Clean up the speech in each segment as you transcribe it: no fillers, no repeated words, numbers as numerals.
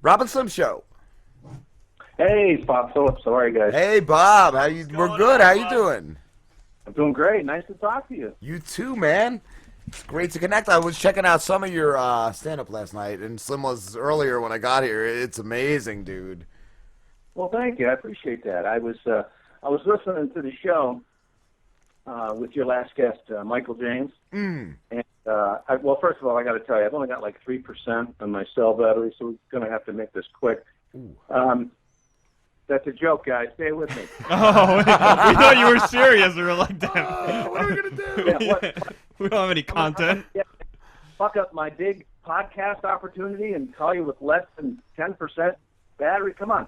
Rob and Slim Show. Hey, it's Bob Phillips. How are you guys? Hey, Bob. How you? We're good. How you doing? I'm doing great. Nice to talk to you. You too, man. It's great to connect. I was checking out some of your stand-up last night, and Slim was earlier when I got here. It's amazing, dude. Well, thank you. I appreciate that. I was listening to the show with your last guest, Michael James. And well, first of all, I got to tell you, I've only got like 3% on my cell battery, so we're going to have to make this quick. That's a joke, guys. Stay with me. Oh, we thought you were serious. We were like, damn. What are we gonna do? Yeah, We don't have any content. Fuck up my big podcast opportunity and call you with less than 10% battery. Come on.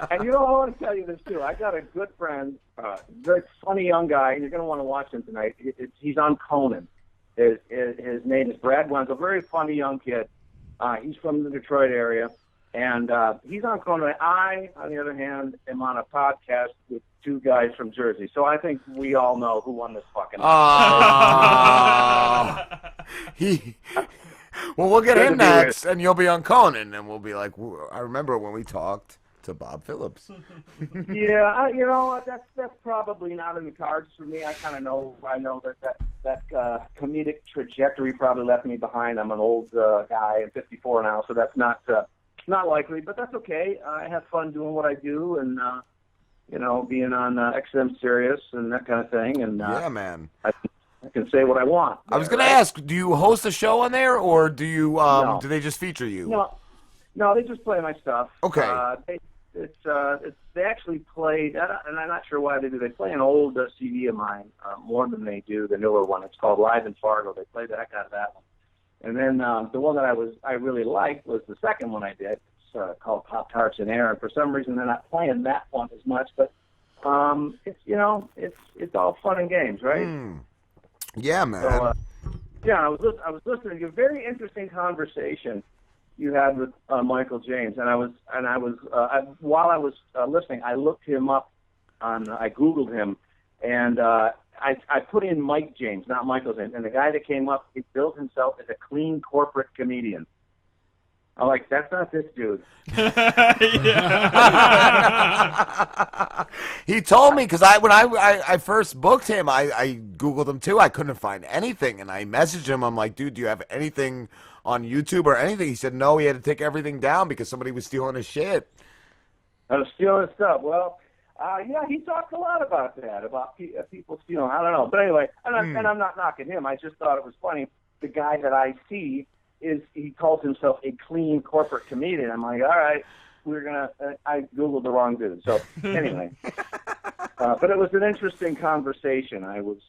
And you know, I want to tell you this too. I got a good friend, very funny young guy. You're going to want to watch him tonight. He's on Conan. His name is Brad Wenzel. A very funny young kid. He's from the Detroit area. And he's on Conan. I, on the other hand, am on a podcast with two guys from Jersey. So I think we all know who won this fucking. Well, we'll get him next, and you'll be on Conan, and we'll be like, I remember when we talked to Bob Phillips. Yeah, you know, that's probably not in the cards for me. I kind of know. I know that comedic trajectory probably left me behind. I'm an old guy. I'm 54 now, so that's not likely. But that's okay. I have fun doing what I do, and you know, being on XM Sirius and that kind of thing. And yeah, man. I can say what I want. I was going to ask, do you host a show on there, or do you No. do they just feature you? No, they just play my stuff. Okay. They actually played, and I'm not sure why they do. They play an old CD of mine more than they do the newer one. It's called Live in Fargo. They play the heck out of that one. And then the one that I really liked was the second one I did. It's called Pop Tarts in Air, and for some reason they're not playing that one as much. But it's, you know, it's all fun and games, right? Yeah, man. So, I was listening to a very interesting conversation you had with Michael James, and while I was listening, I looked him up I Googled him, and I put in Mike James, not Michael James, and the guy that came up, he billed himself as a clean corporate comedian. I'm like, that's not this dude. He told me, because when I first booked him, I Googled him too. I couldn't find anything, and I messaged him. I'm like, dude, do you have anything on YouTube or anything? He said no, he had to take everything down because somebody was stealing his shit. I was stealing his stuff. Well, yeah, he talked a lot about that, about people stealing. I don't know. But anyway, and I'm not knocking him. I just thought it was funny. The guy that I see, he calls himself a clean corporate comedian. I'm like, all right, I Googled the wrong dude. So anyway, but it was an interesting conversation. I was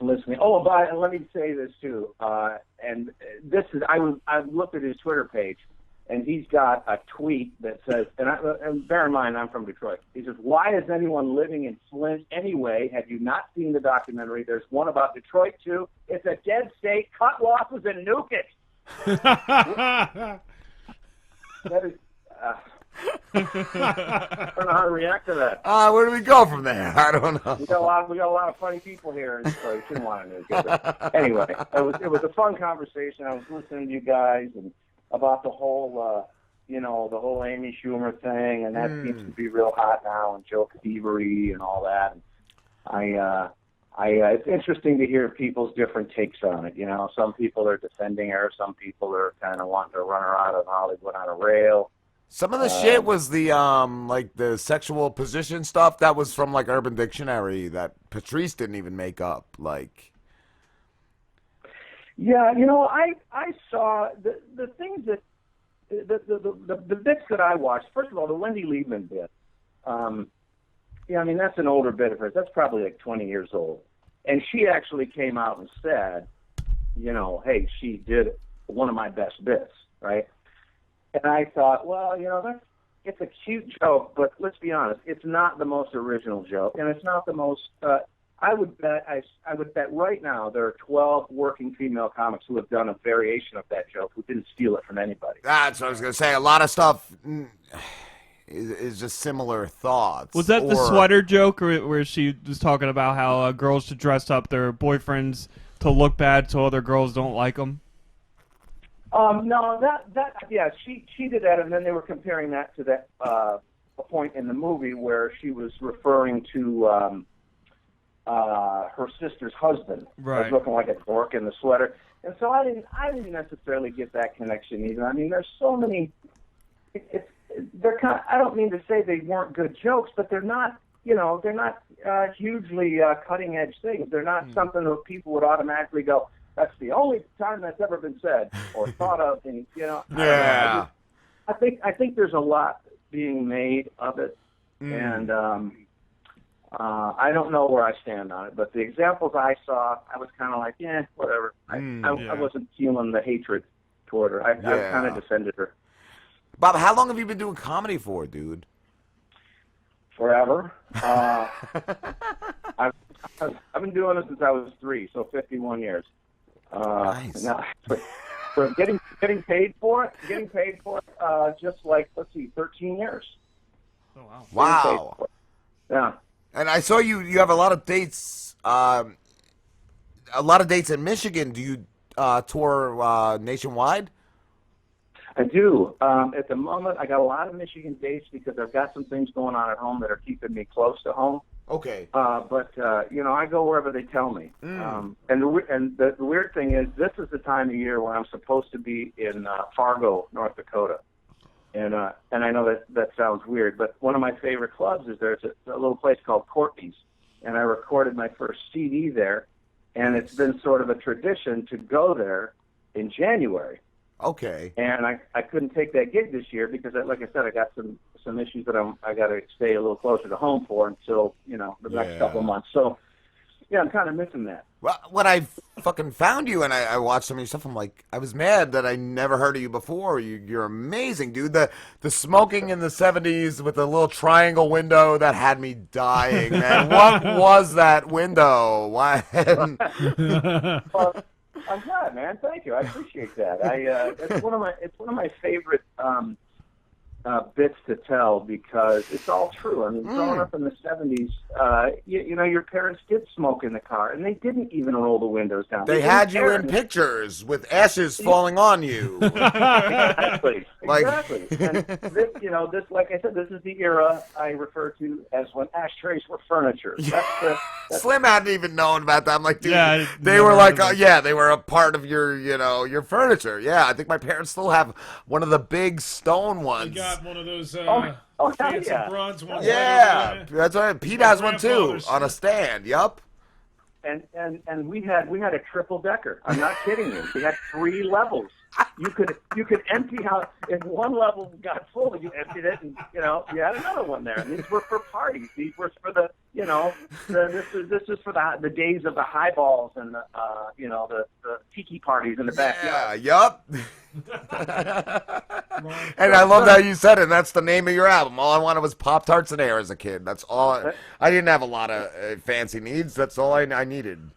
listening. Oh, and let me say this too. And this is, I looked at his Twitter page, and he's got a tweet that says, and bear in mind, I'm from Detroit. He says, "Why is anyone living in Flint anyway? Have you not seen the documentary? There's one about Detroit too. It's a dead state. Cut losses and nuke it." That is, I don't know how to react to that. Where do we go from there? I don't know. We got a lot of funny people here, so you shouldn't want to get that. Anyway, it was a fun conversation. I was listening to you guys and about the whole, the whole Amy Schumer thing, and that seems to be real hot now, and Joe Thievery and all that. And it's interesting to hear people's different takes on it. You know, some people are defending her, some people are kind of wanting to run her out of Hollywood on a rail. Some of the shit was the like the sexual position stuff that was from like Urban Dictionary that Patrice didn't even make up. Like, yeah, I saw the things that the bits that I watched. First of all, the Wendy Liebman bit. Yeah, I mean, that's an older bit of hers. That's probably like 20 years old. And she actually came out and said, hey, she did one of my best bits, right? And I thought, well, it's a cute joke, but let's be honest, it's not the most original joke, and it's not the most. I would bet right now there are 12 working female comics who have done a variation of that joke who didn't steal it from anybody. That's what I was gonna say. A lot of stuff is just similar thoughts. Was that the sweater joke, or where she was talking about how girls should dress up their boyfriends to look bad so other girls don't like them? No, yeah, she did that, and then they were comparing that to that a point in the movie where she was referring to her sister's husband, right, was looking like a dork in the sweater, and so I didn't necessarily get that connection either. I mean, there's so many. They're kind. I don't mean to say they weren't good jokes, but they're not. They're not hugely cutting edge things. They're not something that people would automatically go, that's the only time that's ever been said or thought of. And Yeah. I think there's a lot being made of it, and I don't know where I stand on it. But the examples I saw, I was kind of like, whatever. I wasn't feeling the hatred toward her. I kind of defended her. Bob, how long have you been doing comedy for, dude? Forever. I've been doing it since I was 3, so 51 years. Nice. Now, for getting paid for it, just like 13 years. Oh wow! Wow. Yeah. And I saw you have a lot of dates. A lot of dates in Michigan. Do you tour nationwide? I do. At the moment, I got a lot of Michigan dates because I've got some things going on at home that are keeping me close to home. Okay. But I go wherever they tell me. And the weird thing is, this is the time of year when I'm supposed to be in Fargo, North Dakota. And I know that sounds weird, but one of my favorite clubs is there's a little place called Courtney's, and I recorded my first CD there, and it's been sort of a tradition to go there in January. Okay. And I couldn't take that gig this year because, like I said, I got some issues that I got to stay a little closer to home for until the next couple of months. So yeah, I'm kind of missing that. Well, when I fucking found you and I watched some of your stuff, I'm like, I was mad that I never heard of you before. You're amazing, dude. The smoking in the 70s with the little triangle window, that had me dying, man. What was that window? Why? Well, I'm glad, man. Thank you. I appreciate that. It's one of my favorite bits to tell because it's all true. I mean, growing up in the 70s, your parents did smoke in the car, and they didn't even roll the windows down. They had you in pictures with ashes falling on you. Exactly. And this, like I said, this is the era I refer to as when ashtrays were furniture. Slim hadn't even known about that. I'm like, dude, Yeah, they were like, they were a part of your furniture. Yeah, I think my parents still have one of the big stone ones. We got one of those fancy bronze ones. Yeah, that's right. Pete has one too on a stand. Yup. And we had a triple decker. I'm not kidding you. We had 3 levels. You could empty out if one level got full, you emptied it, and you had another one there. And these were for parties. These were for the this is for the days of the highballs and the tiki parties in the backyard. Yeah, yup. And I love how you said it. And that's the name of your album. All I wanted was Pop-Tarts and air as a kid. That's all. I didn't have a lot of fancy needs. That's all I needed.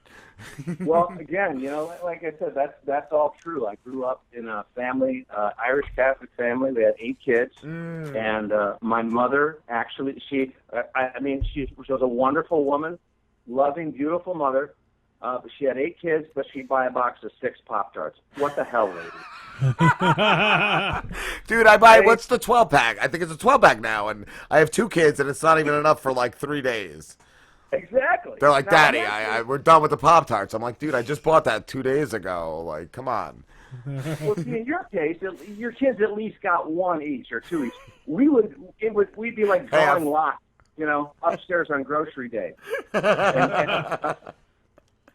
Well, again, like I said, that's all true. I grew up in a family, Irish Catholic family. We had 8 kids, and my mother actually, she was a wonderful woman, loving, beautiful mother. But she had 8 kids, but she'd buy a box of 6 Pop-Tarts. What the hell, lady? Dude, I buy, what's the 12-pack? I think it's a 12-pack now, and I have 2 kids, and it's not even enough for like 3 days. Exactly. They're like, Daddy, we're done with the Pop-Tarts. I'm like, dude, I just bought that 2 days ago. Like, come on. Well, see, in your case, your kids at least got 1 each or 2 each. We'd be like drawing lots, upstairs on grocery day.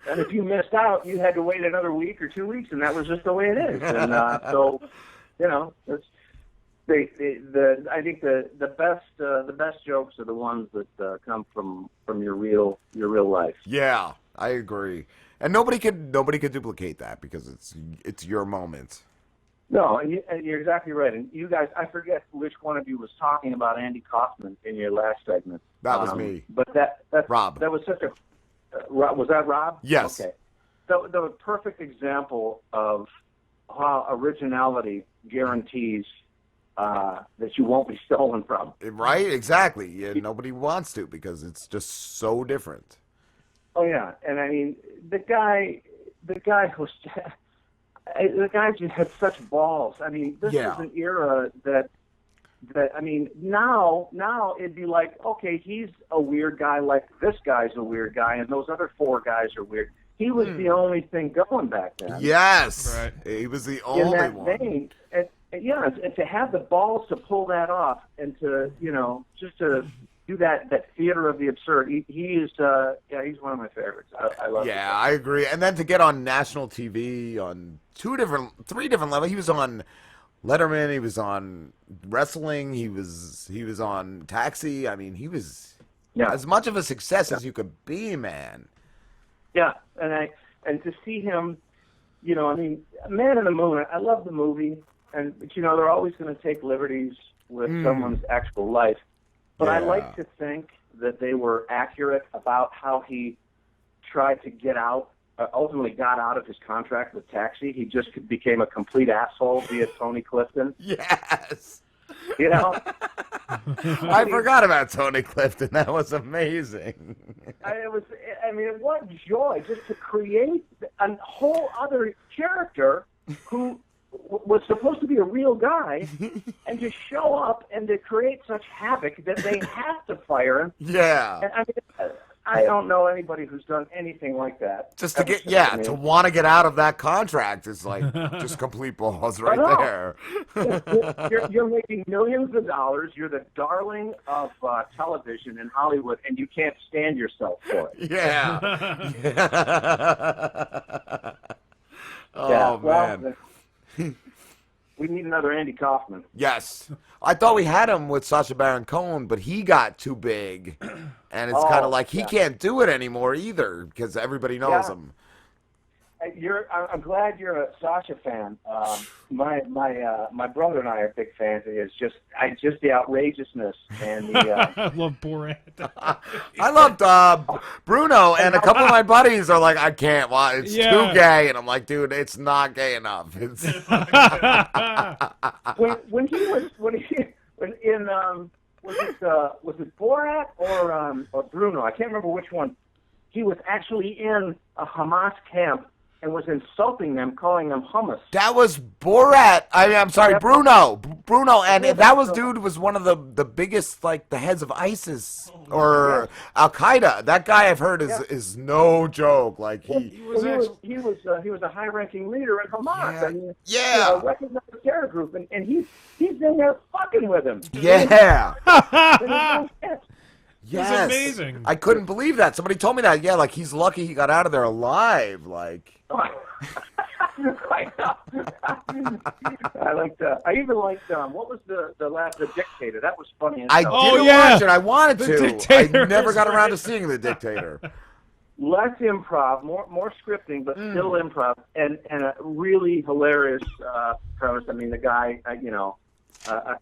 And if you missed out, you had to wait another week or 2 weeks, and that was just the way it is. And so, it's. I think the best jokes are the ones that come from your real life. Yeah, I agree. And nobody could duplicate that because it's your moment. No, and you're exactly right. And you guys, I forget which one of you was talking about Andy Kauffman in your last segment. That was me. But that's Rob. That was such a was that Rob? Yes. Okay. So the perfect example of how originality guarantees that you won't be stolen from. Right? Exactly. Yeah, nobody wants to because it's just so different. Oh yeah, and I mean the guy who's the guy just had such balls. I mean, this is an era that I mean, now it'd be like, okay, he's a weird guy, like this guy's a weird guy, and those other 4 guys are weird. He was the only thing going back then. Yes, right. He was the only in that one. vein. And to have the balls to pull that off, and to just to do that theater of the absurd. He is he's one of my favorites. I love. Yeah, I agree. And then to get on national TV on 3 different levels. He was on Letterman. He was on wrestling. He was on Taxi. I mean, he was as much of a success as you could be, man. Yeah, and to see him, I mean, Man in the Moon. I love the movie, but they're always going to take liberties with someone's actual life. But I like to think that they were accurate about how he tried to get out, ultimately got out of his contract with Taxi. He just became a complete asshole via Tony Clifton. Yes. I forgot about Tony Clifton. That was amazing. What joy just to create a whole other character who was supposed to be a real guy and to show up and to create such havoc that they have to fire him. Yeah. And I don't know anybody who's done anything like that. Just to to want to get out of that contract is like just complete balls right there. You're making millions of dollars. You're the darling of television in Hollywood, and you can't stand yourself for it. Yeah. Oh, man. We need another Andy Kaufman. Yes. I thought we had him with Sacha Baron Cohen, but he got too big. And it's kind of like he can't do it anymore either because everybody knows him. I'm glad you're a Sacha fan. My brother and I are big fans of his. Just the outrageousness and the. I love Borat. I loved Bruno, and a couple of my buddies are like, I can't. Why? It's too gay, and I'm like, dude, it's not gay enough. It's when he was in was it Borat or Bruno? I can't remember which one. He was actually in a Hamas camp and was insulting them, calling them hummus. That was Borat. I'm sorry, Bruno. And that was one of the biggest, like, the heads of ISIS or Al Qaeda. That guy I've heard is no joke. Like he was a high-ranking leader in Hamas. Yeah. A recognized terror group, and he's in there fucking with him. Yeah. Yes. It's amazing. I couldn't believe that. Somebody told me that. Yeah, like he's lucky he got out of there alive. Like. I even liked what was the Dictator? That was funny. I didn't watch it. I wanted to. I never got around to seeing The Dictator. Less improv, more scripting, but still improv, and a really hilarious premise. I mean, the guy, a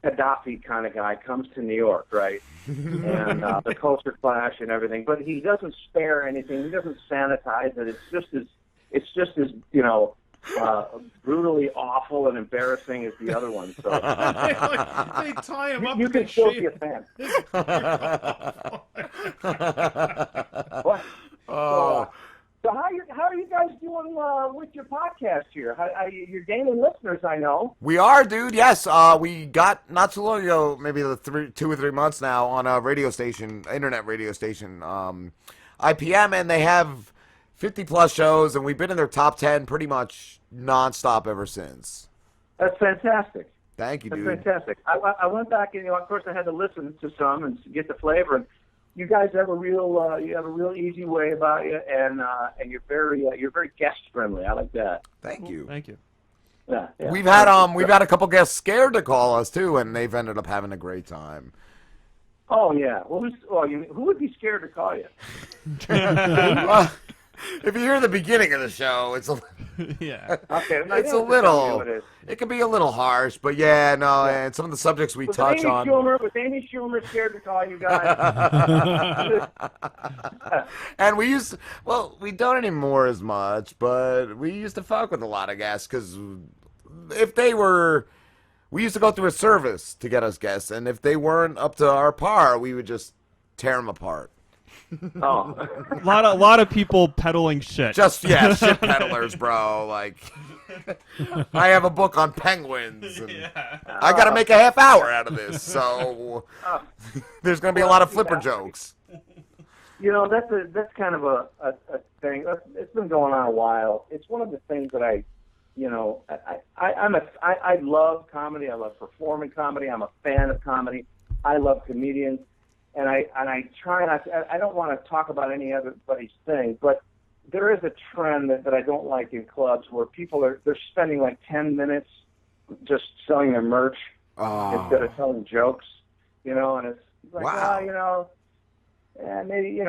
Gaddafi kind of guy comes to New York, right? And the culture clash and everything, but he doesn't spare anything. He doesn't sanitize it. It's just as brutally awful and embarrassing as the other one. So they tie him up. You can still be a fan. What? So how are you guys doing with your podcast here? You're gaining listeners, I know. We are, dude. Yes, we got not too long ago, maybe 2 or 3 months now, on a radio station, internet radio station, IPM, and they have 50+ shows, and we've been in their top 10 pretty much nonstop ever since. That's fantastic. Thank you, dude. That's fantastic. I went back and of course I had to listen to some and get the flavor. And you guys have a real easy way about you, and you're very guest friendly. I like that. Thank you. Thank you. Yeah. We've had a couple guests scared to call us too, and they've ended up having a great time. Oh yeah. Well, who would be scared to call you? If you hear the beginning of the show, it's yeah. Okay. It's a little. It can be a little harsh, but and some of the subjects we touch on. Was Amy Schumer scared to call you guys? And we don't anymore as much, but we used to fuck with a lot of guests because we used to go through a service to get us guests, and if they weren't up to our par, we would just tear them apart. Oh, a lot of people peddling shit. Just shit peddlers, bro. Like, I have a book on penguins. And Yeah. I got to make a half hour out of this, so there's going to be a lot of flipper jokes. That's kind of a thing. It's been going on a while. It's one of the things that I love comedy. I love performing comedy. I'm a fan of comedy. I love comedians, and I try not to. I don't want to talk about anybody's thing, but there is a trend that I don't like in clubs where they're spending like 10 minutes just selling their merch instead of telling jokes, and it's like, wow. maybe,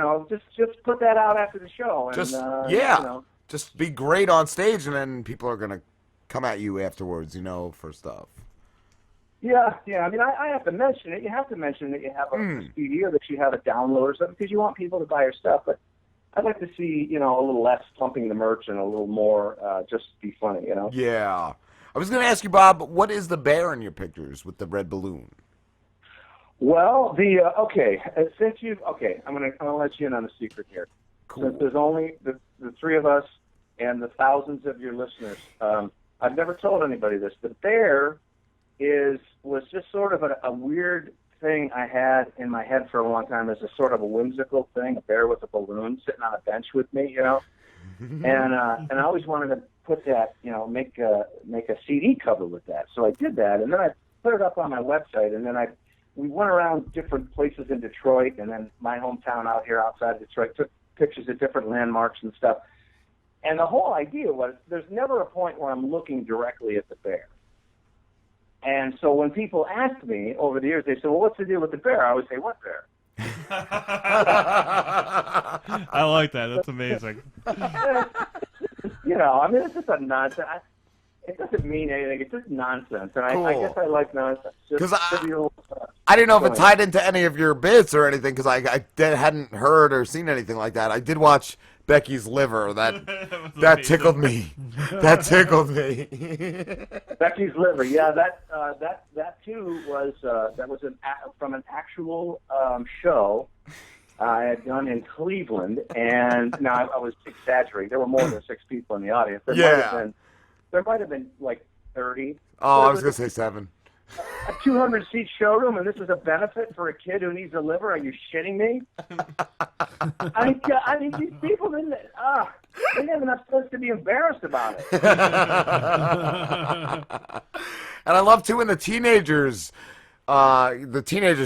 just put that out after the show. And, just be great on stage, and then people are going to come at you afterwards, for stuff. Yeah. I mean, I have to mention it. You have to mention that you have a CD or that you have a download or something because you want people to buy your stuff. But I'd like to see, a little less pumping the merch and a little more just be funny, Yeah. I was going to ask you, Bob, what is the bear in your pictures with the red balloon? Well, I'm gonna let you in on a secret here. Cool. Since there's only the three of us and the thousands of your listeners, I've never told anybody this. The bear was just sort of a weird thing I had in my head for a long time as a sort of a whimsical thing, a bear with a balloon sitting on a bench with me, and I always wanted to put that, make a CD cover with that. So I did that, and then I put it up on my website, and then we went around different places in Detroit, and then my hometown out here outside of Detroit, took pictures of different landmarks and stuff. And the whole idea was there's never a point where I'm looking directly at the bear. And so when people ask me over the years, they say, well, what's the deal with the bear? I always say, what bear? I like that. That's amazing. It's just a nonsense. It doesn't mean anything. It's just nonsense. And Cool. I guess I like nonsense. Because I didn't know if it tied into any of your bits or anything, because I hadn't heard or seen anything like that. I did watch Becky's Liver. That tickled me. That tickled me. Becky's Liver. Yeah, that too was from an actual show I had done in Cleveland. And now I was exaggerating. There were more than 6 people in the audience. There might have been like 30. Oh, I was going to say 7. A 200-seat showroom, and this is a benefit for a kid who needs a liver? Are you shitting me? I mean, these people they have enough sense to be embarrassed about it. And I love, too, in the teenagers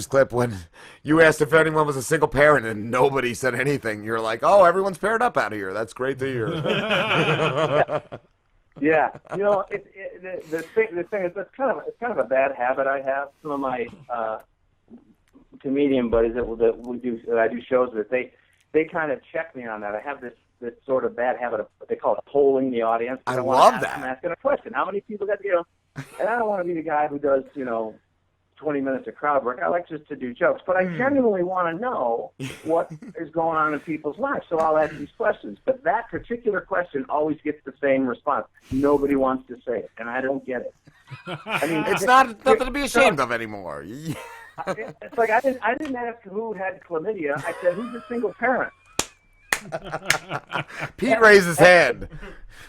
clip when you asked if anyone was a single parent and nobody said anything. You're like, oh, everyone's paired up out of here. That's great to hear. Yeah, the thing is, it's kind of a bad habit I have. Some of my comedian buddies that I do shows with, they kind of check me on that. I have this sort of bad habit of what they call it polling the audience. I love that. I'm asking a question. How many people got and I don't want to be the guy who does 20 minutes of crowd work. I like just to do jokes, but I genuinely want to know what is going on in people's lives, so I'll ask these questions. But that particular question always gets the same response. Nobody wants to say it, and I don't get it. I mean, it's nothing to be ashamed of anymore. It's like I didn't ask who had chlamydia. I said, who's a single parent? Pete raised his hand.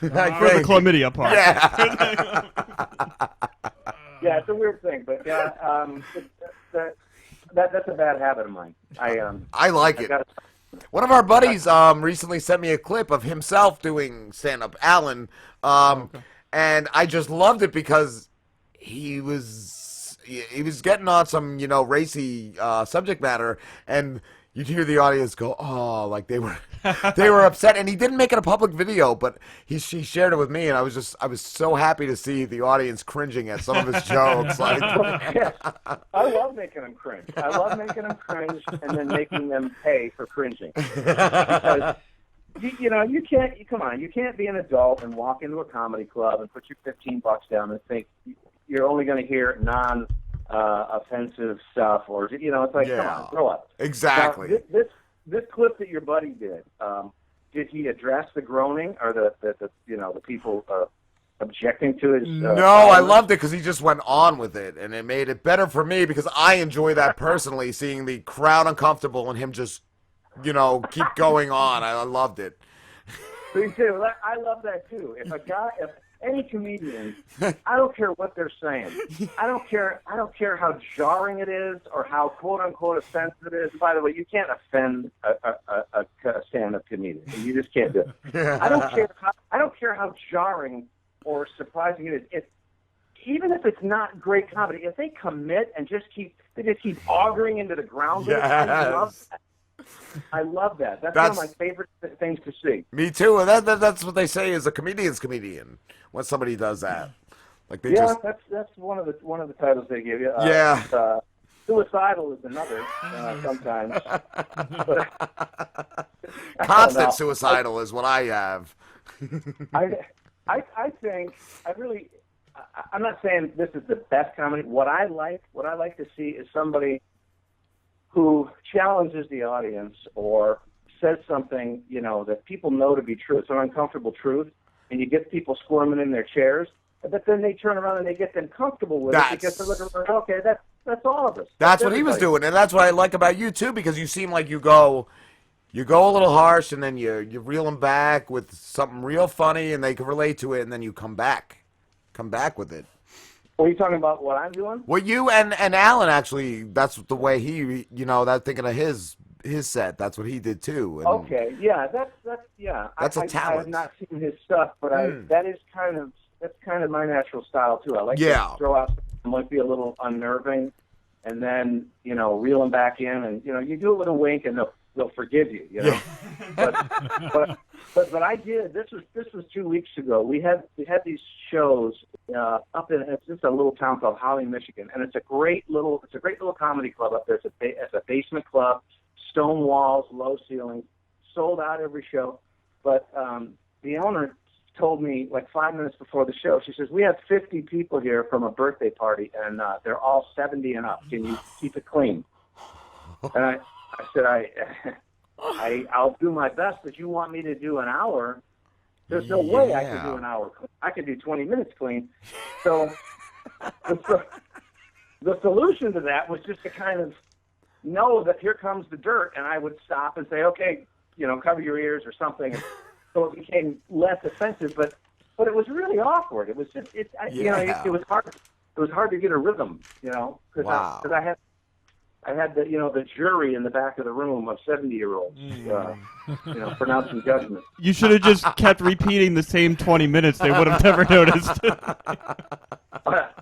For the chlamydia part. Yeah. Yeah, it's a weird thing, but that's a bad habit of mine. I like it. One of our buddies recently sent me a clip of himself doing stand-up, Alan, and I just loved it because he was getting on some racy subject matter, and you'd hear the audience go, oh, like they were upset, and he didn't make it a public video, but he shared it with me, and I was so happy to see the audience cringing at some of his jokes. Like, yeah. I love making them cringe. I love making them cringe and then making them pay for cringing. Because you can't be an adult and walk into a comedy club and put your $15 down and think you're only going to hear offensive stuff, or it's like, come on, grow up. Exactly. Now, this clip that your buddy did he address the groaning or the people objecting to his? No, I loved it because he just went on with it, and it made it better for me because I enjoy that personally, seeing the crowd uncomfortable and him just keep going on. I loved it. Me too. I love that too. If any comedian, I don't care what they're saying. I don't care how jarring it is or how quote unquote offensive it is. By the way, you can't offend a stand-up comedian. You just can't do it. I don't care how jarring or surprising it is. Even if it's not great comedy, if they commit and just keep auguring into the ground, Yes. I love that. That's one of my favorite things to see. Me too. And that's what they say is a comedian's comedian when somebody does that. Like they that's one of the titles they give you. Suicidal is another sometimes. Constant suicidal is what I have. I think I'm not saying this is the best comedy. What I like to see is somebody who challenges the audience or says something, that people know to be true. It's an uncomfortable truth, and you get people squirming in their chairs, but then they turn around and they get them comfortable with it because they're looking around, okay, that's all of us. That's what he was doing, and that's what I like about you, too, because you seem like you go a little harsh, and then you reel them back with something real funny, and they can relate to it, and then you come back with it. Are you talking about what I'm doing? Well, you and Alan, actually, that's the way he, that thinking of his set, that's what he did, too. And okay, yeah, that's a talent. I have not seen his stuff, but that's kind of my natural style, too. I like to throw out something that might be a little unnerving, and then, reel them back in, and, you do it with a wink, and they'll forgive you, Yeah. But I did. This was 2 weeks ago. We had these shows up in it's just a little town called Holly, Michigan, and it's a great little comedy club up there. It's a basement club, stone walls, low ceilings, sold out every show. But the owner told me like 5 minutes before the show, she says, "We have 50 people here from a birthday party, and they're all 70 and up. Can you keep it clean?" And I said, I'll do my best, but you want me to do an hour? There's no way I can do an hour. I can do 20 minutes clean. So the solution to that was just to kind of know that here comes the dirt, and I would stop and say, okay, cover your ears or something. So it became less offensive, but it was really awkward. It was just, it was hard. It was hard to get a rhythm, because I had the jury in the back of the room of 70-year-olds, pronouncing judgment. You should have just kept repeating the same 20 minutes. They would have never noticed.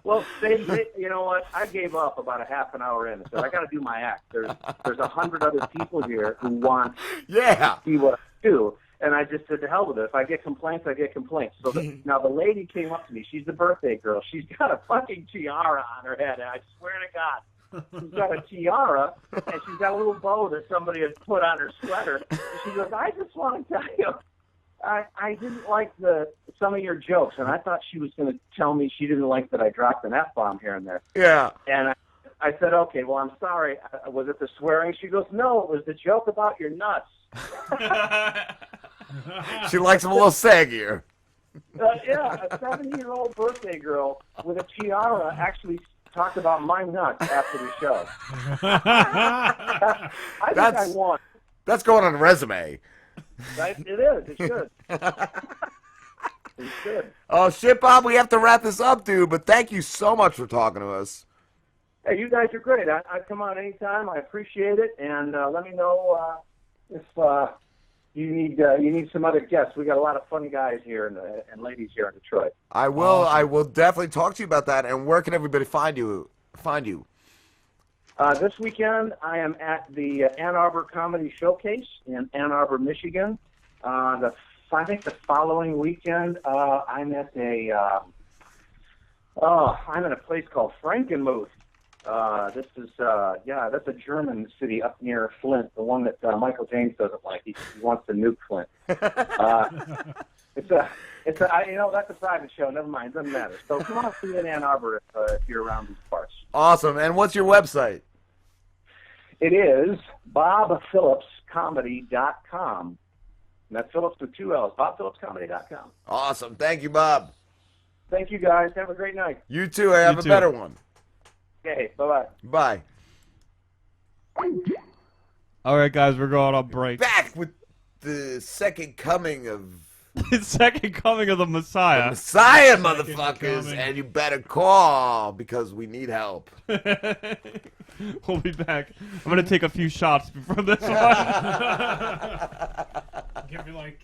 Well, you know what? I gave up about a half an hour in and said, I got to do my act. There's 100 other people here who want to see what I do. And I just said, to hell with it. If I get complaints, I get complaints. So now the lady came up to me. She's the birthday girl. She's got a fucking tiara on her head. And I swear to God, she's got a tiara, and she's got a little bow that somebody has put on her sweater. And she goes, I just want to tell you, I didn't like some of your jokes, and I thought she was going to tell me she didn't like that I dropped an F-bomb here and there. Yeah. And I said, okay, well, I'm sorry. Was it the swearing? She goes, no, it was the joke about your nuts. She likes them a little saggier. Yeah, a 70-year-old birthday girl with a tiara actually talked about my nuts after the show. I think I won. That's going on a resume. Right? It is. It should. It should. Oh, shit, Bob, we have to wrap this up, dude, but thank you so much for talking to us. Hey, you guys are great. I'd come on anytime. I appreciate it, and let me know if you need some other guests. We got a lot of funny guys here and ladies here in Detroit. I will. Awesome. I will definitely talk to you about that. And where can everybody find you? This weekend, I am at the Ann Arbor Comedy Showcase in Ann Arbor, Michigan. I think the following weekend, I'm at I'm at a place called Frankenmuth. This is that's a German city up near Flint, the one that Michael James doesn't like. He wants to nuke Flint. It's that's a private show. Never mind, doesn't matter. So come on, see me in Ann Arbor if you're around these parts. Awesome. And what's your website? It is BobPhillipsComedy.com. And that's Phillips with 2 L's. BobPhillipsComedy.com. Awesome. Thank you, Bob. Thank you, guys. Have a great night. You too. Have a better one. Okay. Bye-bye. Bye. All right, guys, we're going on break. Back with the second coming of The second coming of the Messiah. Messiah, Second motherfuckers, coming. and you better call because we need help. We'll be back. I'm gonna take a few shots before this one. Give me like